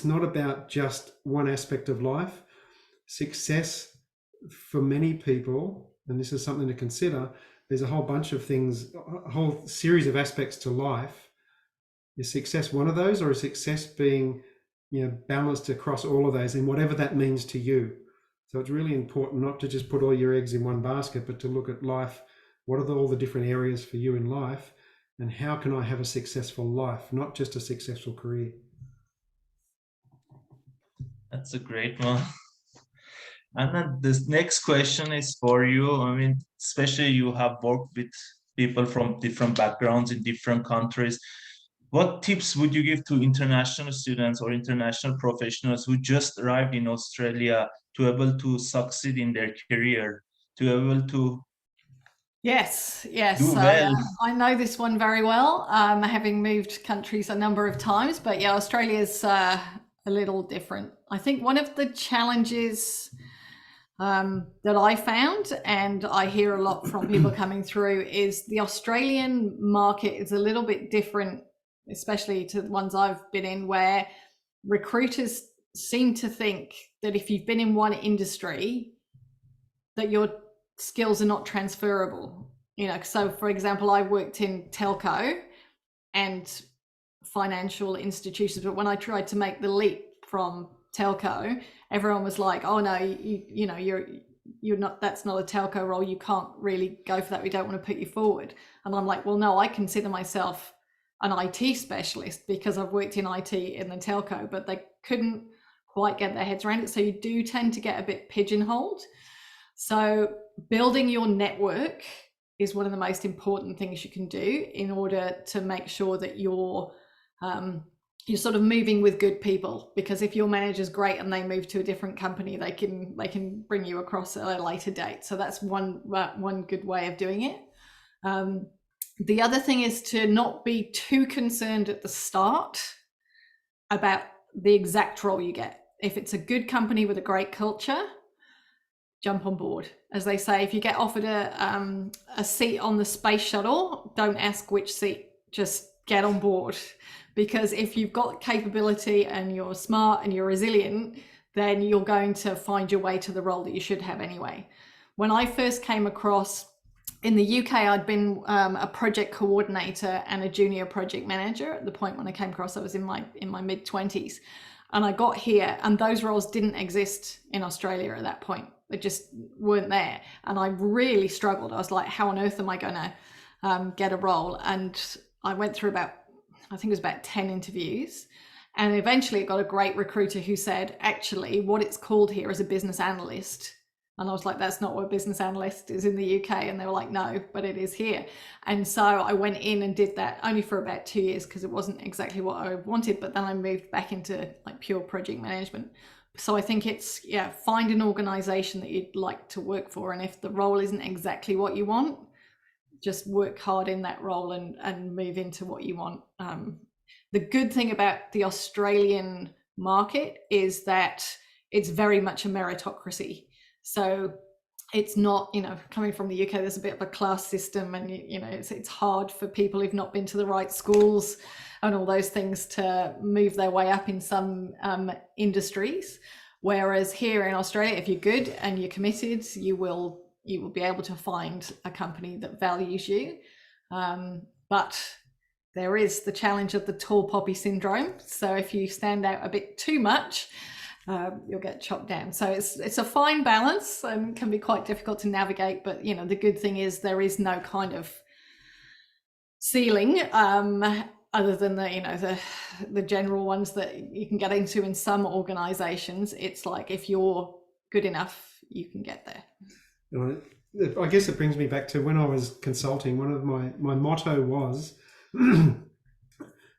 not about just one aspect of life. Success for many people, and this is something to consider, there's a whole bunch of things, a whole series of aspects to life. Is success one of those, or is success being, balanced across all of those, and whatever that means to you? So it's really important not to just put all your eggs in one basket, but to look at life. What are all the different areas for you in life, and how can I have a successful life, not just a successful career? That's a great one. And then this next question is for you. I mean, especially you have worked with people from different backgrounds in different countries. What tips would you give to international students or international professionals who just arrived in Australia to be able to succeed in their career, to be able to Yes. do well? I know this one very well, having moved countries a number of times, but yeah, Australia's a little different. I think one of the challenges that I found, and I hear a lot from people coming through, is the Australian market is a little bit different, especially to the ones I've been in, where recruiters seem to think that if you've been in one industry, that your skills are not transferable. So for example, I worked in telco and financial institutions, but when I tried to make the leap from telco, everyone was like, oh no, you're not, that's not a telco role, you can't really go for that, we don't want to put you forward. And I'm like, well, no, I consider myself an IT specialist because I've worked in IT in the telco, but they couldn't quite get their heads around it. So you do tend to get a bit pigeonholed. So building your network is one of the most important things you can do in order to make sure that you're sort of moving with good people, because if your manager's great and they move to a different company, they can bring you across at a later date. So that's one good way of doing it. The other thing is to not be too concerned at the start about the exact role you get. If it's a good company with a great culture, jump on board. As they say, if you get offered a seat on the space shuttle, don't ask which seat, just get on board. Because if you've got capability and you're smart and you're resilient, then you're going to find your way to the role that you should have anyway. When I first came across in the UK, I'd been a project coordinator and a junior project manager. At the point when I came across, I was in my mid-20s, and I got here, and those roles didn't exist in Australia at that point. They just weren't there, and I really struggled. I was like, how on earth am I going to get a role? And I went through about 10 interviews, and eventually got a great recruiter who said, actually, what it's called here is a business analyst. And I was like, that's not what a business analyst is in the UK. And they were like, no, but it is here. And so I went in and did that only for about 2 years because it wasn't exactly what I wanted. But then I moved back into like pure project management. So I think it's, find an organization that you'd like to work for. And if the role isn't exactly what you want, just work hard in that role and move into what you want. The good thing about the Australian market is that it's very much a meritocracy. So it's not, coming from the UK, there's a bit of a class system, and it's hard for people who've not been to the right schools and all those things to move their way up in some industries. Whereas here in Australia, if you're good and you're committed, you will be able to find a company that values you. But there is the challenge of the tall poppy syndrome. So if you stand out a bit too much, you'll get chopped down. So it's a fine balance and can be quite difficult to navigate. But the good thing is there is no kind of ceiling, other than the general ones that you can get into in some organizations. It's like, if you're good enough, you can get there. I guess it brings me back to when I was consulting. One of my motto was,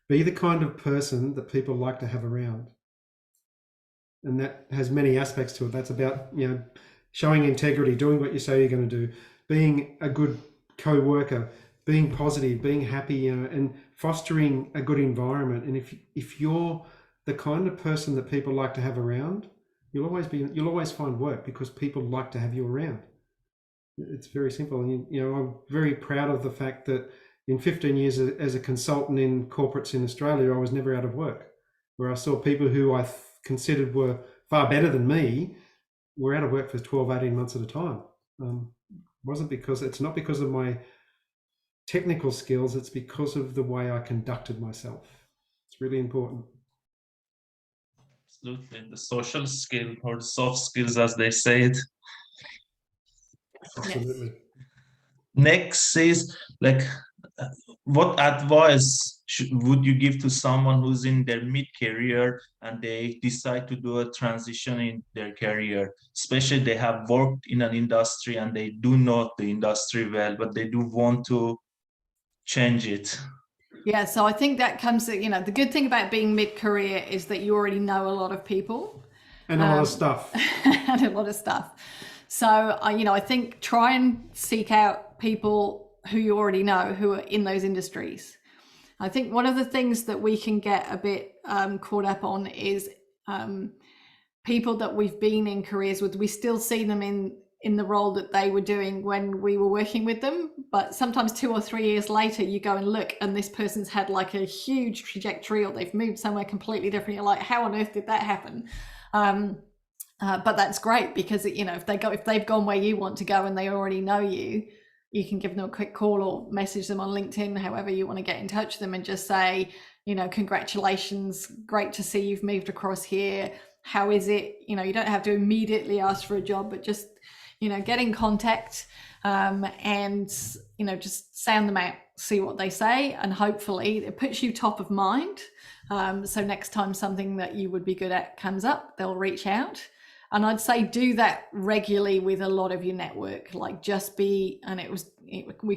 be the kind of person that people like to have around. And that has many aspects to it. That's about, showing integrity, doing what you say you're going to do, being a good co-worker, being positive, being happy, and fostering a good environment. And if you're the kind of person that people like to have around, you'll always find work, because people like to have you around. It's very simple. And I'm very proud of the fact that in 15 years as a consultant in corporates in Australia, I was never out of work, where I saw people who I considered were far better than me were out of work for 12, 18 months at a time. It's not because of my technical skills, it's because of the way I conducted myself. It's really important. Absolutely. The social skill, or the soft skills, as they say it. Absolutely. Next is, like, what advice would you give to someone who's in their mid-career and they decide to do a transition in their career, especially they have worked in an industry and they do know the industry well, but they do want to change it? Yeah, so I think that comes to, the good thing about being mid-career is that you already know a lot of people. And a lot of stuff. And a lot of stuff. So, I think try and seek out people who you already know who are in those industries. I think one of the things that we can get a bit caught up on is people that we've been in careers with. We still see them in the role that they were doing when we were working with them, but sometimes 2 or 3 years later you go and look and this person's had like a huge trajectory, or they've moved somewhere completely different. You're like, how on earth did that happen? But that's great, because if they've gone where you want to go and they already know you, you can give them a quick call or message them on LinkedIn, however you want to get in touch with them, and just say, congratulations, great to see you've moved across here. How is it? You don't have to immediately ask for a job, but just, get in contact, and, just sound them out, see what they say. And hopefully it puts you top of mind. So next time something that you would be good at comes up, they'll reach out. And I'd say do that regularly with a lot of your network, like we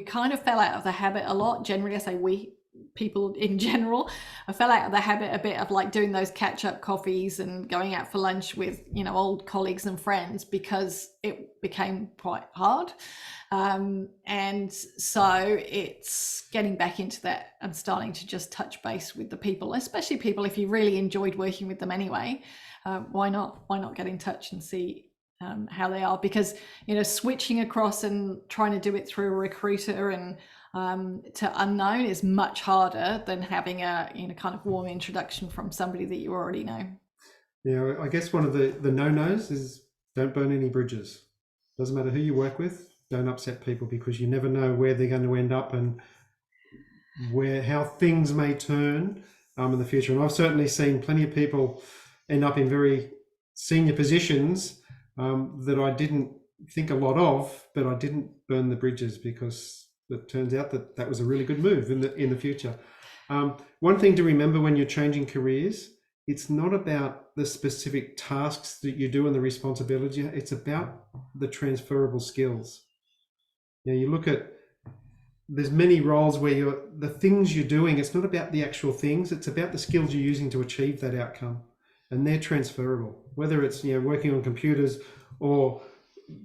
kind of fell out of the habit a lot. Generally, I say people in general, I fell out of the habit a bit of like doing those catch-up coffees and going out for lunch with, old colleagues and friends, because it became quite hard. And so it's getting back into that and starting to just touch base with the people, especially people, if you really enjoyed working with them anyway. Why not get in touch and see how they are? Because switching across and trying to do it through a recruiter and to unknown is much harder than having a kind of warm introduction from somebody that you already know. Yeah, I guess one of the no-nos is don't burn any bridges. Doesn't matter who you work with, don't upset people, because you never know where they're going to end up and how things may turn in the future. And I've certainly seen plenty of people end up in very senior positions that I didn't think a lot of, but I didn't burn the bridges, because it turns out that was a really good move in the future. One thing to remember when you're changing careers, it's not about the specific tasks that you do and the responsibility. It's about the transferable skills. You look at, there's many roles where the things you're doing, it's not about the actual things, it's about the skills you're using to achieve that outcome. And they're transferable, whether it's working on computers or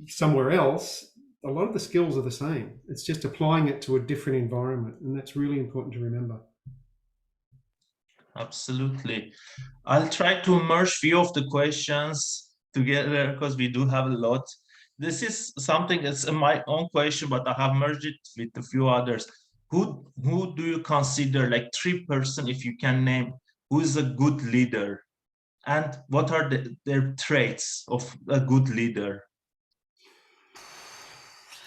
somewhere else. A lot of the skills are the same. It's just applying it to a different environment, and that's really important to remember. Absolutely. I'll try to merge few of the questions together, because we do have a lot. This is something that's my own question, but I have merged it with a few others. Who do you consider, like 3 persons, if you can name, who is a good leader? And what are their traits of a good leader?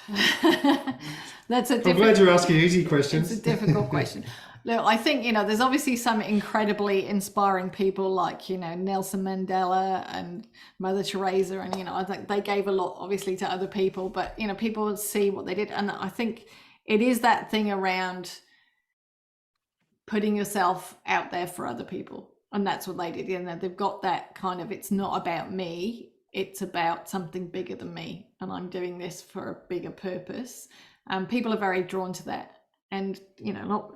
I'm glad you're asking easy questions. It's a difficult question. Look, I think, there's obviously some incredibly inspiring people like, Nelson Mandela and Mother Teresa. And, I think they gave a lot, obviously, to other people. But, people see what they did. And I think it is that thing around putting yourself out there for other people. And that's what they did. You know, they've got that kind of, it's not about me, it's about something bigger than me, and I'm doing this for a bigger purpose. People are very drawn to that. And, you know,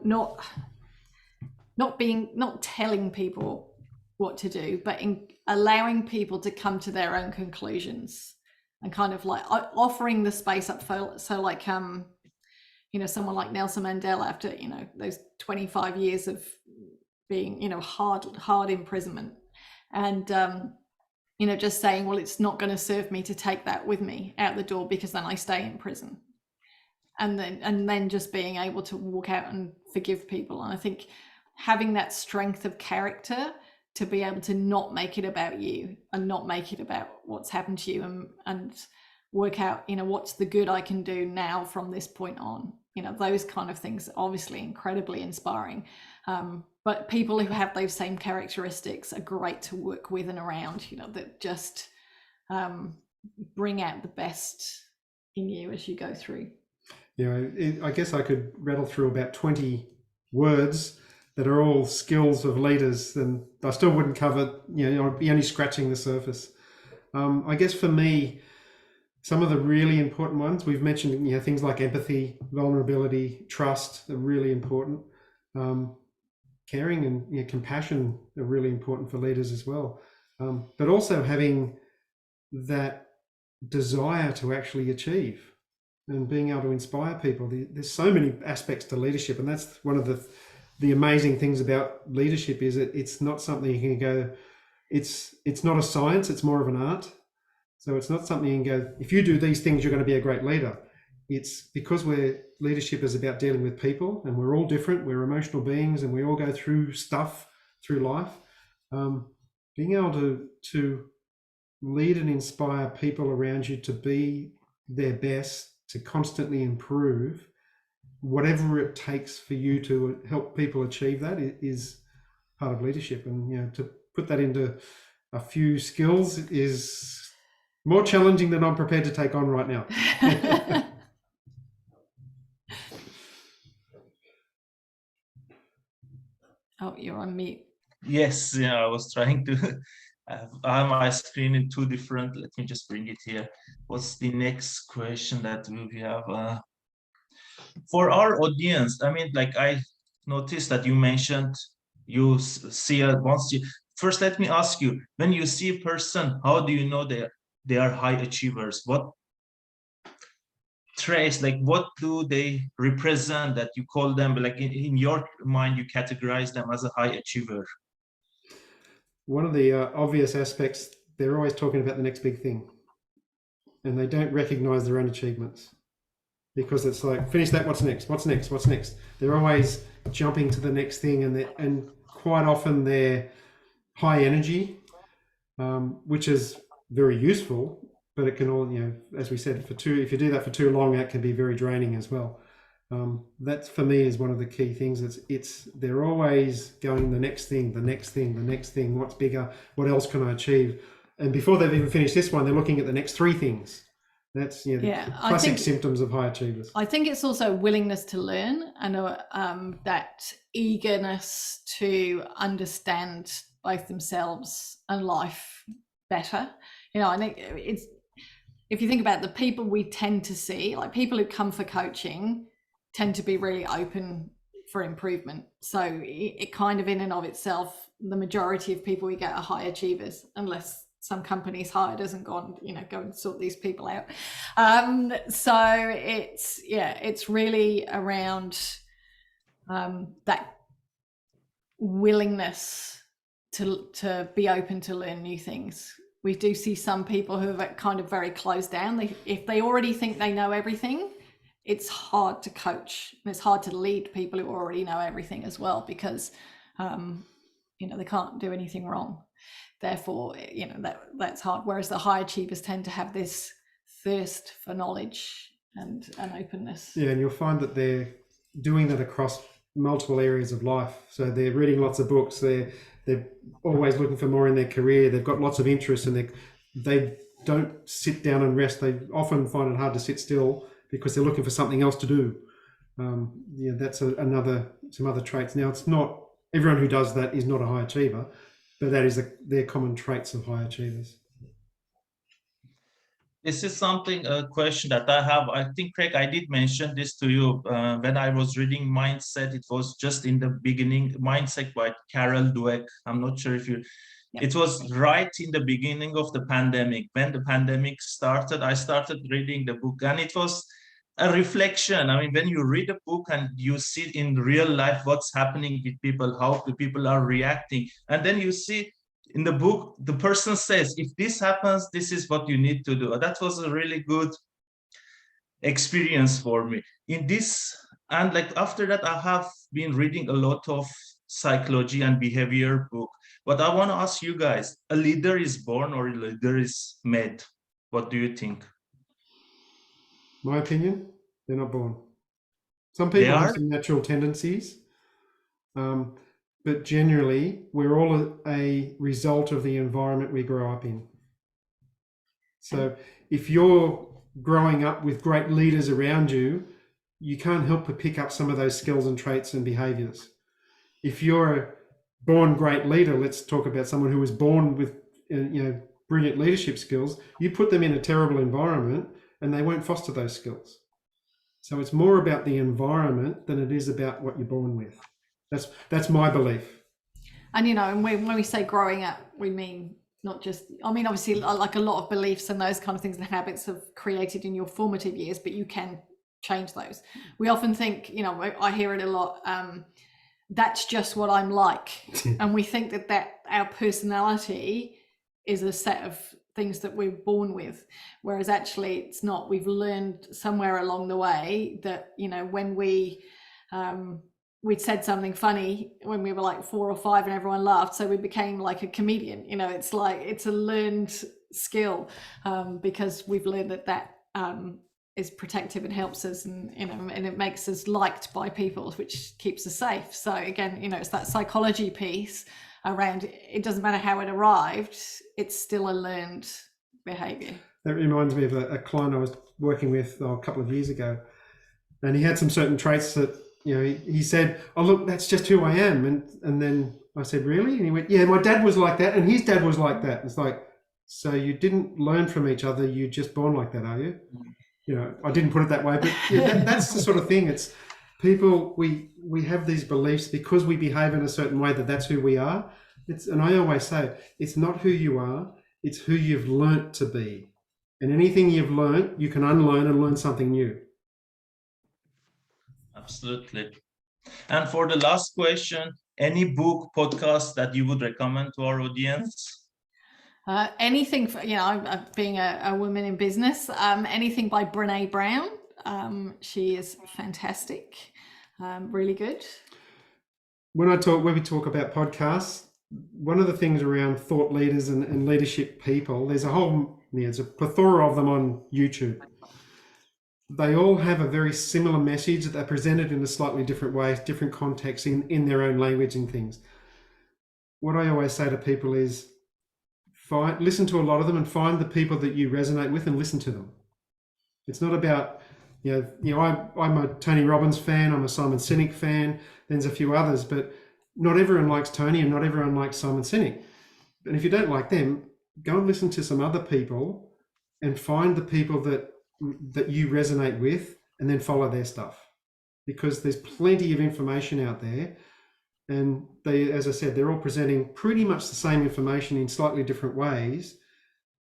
not telling people what to do, but in allowing people to come to their own conclusions, and kind of like offering the space up for, so like, you know, someone like Nelson Mandela, after, you know, those 25 years of being, you know, hard imprisonment, and, you know, just saying, well, it's not going to serve me to take that with me out the door, because then I stay in prison. And then just being able to walk out and forgive people. And I think having that strength of character to be able to not make it about you, and not make it about what's happened to you, and work out, you know, what's the good I can do now from this point on. You know, those kind of things, obviously incredibly inspiring. But people who have those same characteristics are great to work with and around, you know, that just bring out the best in you as you go through. Yeah, I guess I could rattle through about 20 words that are all skills of leaders, and I still wouldn't cover, you know, I'd be only scratching the surface. I guess for me, some of the really important ones, we've mentioned, you know, things like empathy, vulnerability, trust are really important. Caring and, you know, compassion are really important for leaders as well. But also having that desire to actually achieve and being able to inspire people. There's so many aspects to leadership, and that's one of the amazing things about leadership, is that it's not something you can go, it's not a science, it's more of an art. So it's not something you can go, if you do these things, you're going to be a great leader. It's because leadership is about dealing with people, and we're all different, we're emotional beings, and we all go through stuff through life. Being able to lead and inspire people around you to be their best, to constantly improve, whatever it takes for you to help people achieve that, is part of leadership. And, you know, to put that into a few skills is more challenging than I'm prepared to take on right now. Oh, you're on mute. Yes, yeah, I was trying to I have my screen in two different. Let me just bring it here. What's the next question that we have? For our audience, I mean, like, I noticed that you mentioned you see once you first. Let me ask you: when you see a person, how do you know they are high achievers? What traits, like, what do they represent that you call them, like, in your mind, you categorize them as a high achiever? One of the obvious aspects, they're always talking about the next big thing, and they don't recognize their own achievements, because it's like, finish that, what's next, what's next, what's next. They're always jumping to the next thing, and quite often they're high energy, which is very useful, but it can all, you know, as we said, if you do that for too long, that can be very draining as well. That for me is one of the key things. They're always going the next thing, the next thing, the next thing. What's bigger? What else can I achieve? And before they've even finished this one, they're looking at the next three things. That's, you know, the classic symptoms of high achievers. I think it's also willingness to learn, and that eagerness to understand both themselves and life better. You know, I think it's, if you think about the people we tend to see, like people who come for coaching tend to be really open for improvement. So it kind of in and of itself, the majority of people we get are high achievers, unless some company's hired us and gone, you know, go and sort these people out. So it's really around that willingness to be open to learn new things. We do see some people who are kind of very closed down. If they already think they know everything, it's hard to coach, and it's hard to lead people who already know everything as well, because you know, they can't do anything wrong. Therefore, you know, that's hard. Whereas the high achievers tend to have this thirst for knowledge and openness. Yeah, and you'll find that they're doing that across multiple areas of life. So they're reading lots of books. They're always looking for more in their career. They've got lots of interests, and they don't sit down and rest. They often find it hard to sit still because they're looking for something else to do. Yeah, that's some other traits. Now, it's not everyone who does that is not a high achiever, but that is their common traits of high achievers. This is a question that I have. I think, Craig, I did mention this to you when I was reading Mindset. It was just in the beginning, Mindset by Carol Dweck. I'm not sure if you, it was right in the beginning of the pandemic. When the pandemic started, I started reading the book, and it was a reflection. I mean, when you read a book and you see in real life what's happening with people, how the people are reacting, and then you see in the book, the person says, if this happens, this is what you need to do. That was a really good experience for me. In this, and like after that, I have been reading a lot of psychology and behavior book. But I want to ask you guys, a leader is born or a leader is made? What do you think? My opinion, they're not born. Some people have some natural tendencies. But generally, we're all a result of the environment we grow up in. So if you're growing up with great leaders around you, you can't help but pick up some of those skills and traits and behaviors. If you're a born great leader, let's talk about someone who was born with brilliant leadership skills, you put them in a terrible environment and they won't foster those skills. So it's more about the environment than it is about what you're born with. That's my belief. And and when we say growing up, we mean not just, I mean, obviously, like a lot of beliefs and those kind of things and habits have created in your formative years, but you can change those. We often think, I hear it a lot, that's just what I'm like. And we think that our personality is a set of things that we're born with, whereas actually it's not. We've learned somewhere along the way that, when we'd said something funny when we were like 4 or 5 and everyone laughed, so we became like a comedian. It's like it's a learned skill, because we've learned that is protective and helps us, and and it makes us liked by people, which keeps us safe. So again, it's that psychology piece around it. Doesn't matter how it arrived, it's still a learned behavior. That reminds me of a client I was working with a couple of years ago, and he had some certain traits that he said, "Oh, look, that's just who I am." And then I said, "Really?" And he went, "Yeah, my dad was like that and his dad was like that." It's like, so you didn't learn from each other, you're just born like that, are you? I didn't put it that way, but that's the sort of thing. It's people, we have these beliefs because we behave in a certain way that's who we are. And I always say, it's not who you are, it's who you've learnt to be. And anything you've learnt, you can unlearn and learn something new. Absolutely. And for the last question, any book, podcast that you would recommend to our audience? Anything, being a woman in business, anything by Brené Brown. She is fantastic, really good. When we talk about podcasts, one of the things around thought leaders and leadership people, there's a plethora of them on YouTube. They all have a very similar message that they're presented in a slightly different way, different contexts in their own language and things. What I always say to people is, listen to a lot of them and find the people that you resonate with and listen to them. It's not about, I'm a Tony Robbins fan, I'm a Simon Sinek fan, there's a few others, but not everyone likes Tony and not everyone likes Simon Sinek. And if you don't like them, go and listen to some other people and find the people that you resonate with and then follow their stuff, because there's plenty of information out there. And they, as I said, they're all presenting pretty much the same information in slightly different ways.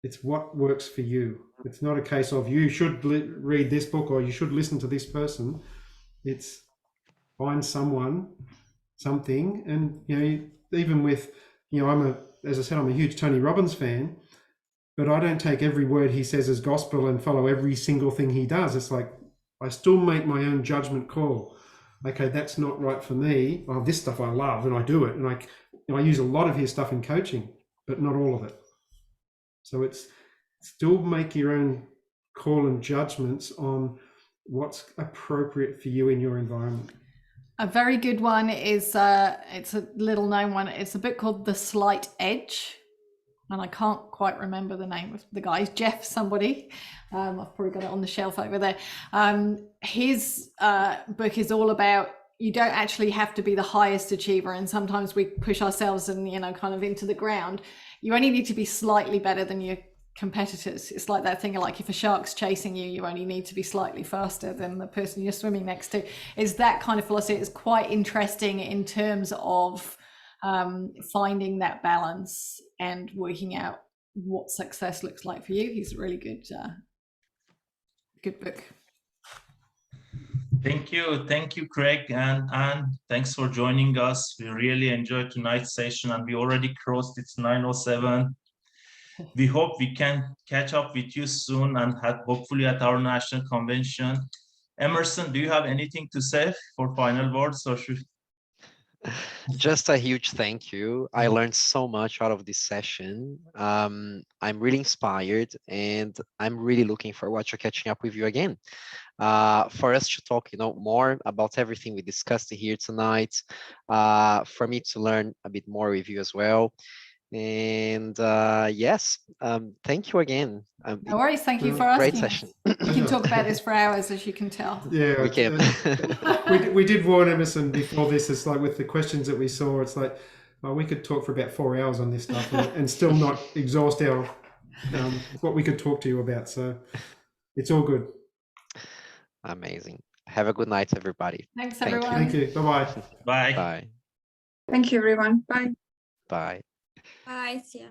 It's what works for you. It's not a case of you should read this book or you should listen to this person. It's find something. And, even with, as I said, I'm a huge Tony Robbins fan, but I don't take every word he says as gospel and follow every single thing he does. It's like, I still make my own judgment call. Okay, that's not right for me. Well, this stuff I love and I do it. And I use a lot of his stuff in coaching, but not all of it. So it's still make your own call and judgments on what's appropriate for you in your environment. A very good one is, it's a little known one. It's a book called The Slight Edge. and I can't quite remember the name of the guy. He's Jeff somebody. I've probably got it on the shelf over there. His book is all about, you don't actually have to be the highest achiever, and sometimes we push ourselves and, you know, kind of into the ground. You only need to be slightly better than your competitors. It's like that thing, like if a shark's chasing you, you only need to be slightly faster than the person you're swimming next to. Is that kind of philosophy. It's quite interesting in terms of finding that balance and working out what success looks like for you. He's a really good book. Thank you, Craig, and thanks for joining us. We really enjoyed tonight's session, and we already crossed it's 9:07. We hope we can catch up with you soon, and hopefully at our national convention. Emerson, do you have anything to say for final words, or should? Just a huge thank you. I learned so much out of this session. I'm really inspired, and I'm really looking forward to catching up with you again. For us to talk, you know, more about everything we discussed here tonight, for me to learn a bit more with you as well. And yes, thank you again. No worries. Thank you for asking. Great session. We can talk about this for hours, as you can tell. Yeah, We can. we did warn Emerson before this. It's like with the questions that we saw, it's like, well, we could talk for about 4 hours on this stuff and still not exhaust our what we could talk to you about. So it's all good. Amazing. Have a good night, everybody. Thanks, everyone. Thank you. Bye-bye. Bye. Bye. Thank you, everyone. Bye. Bye. Bye. See ya.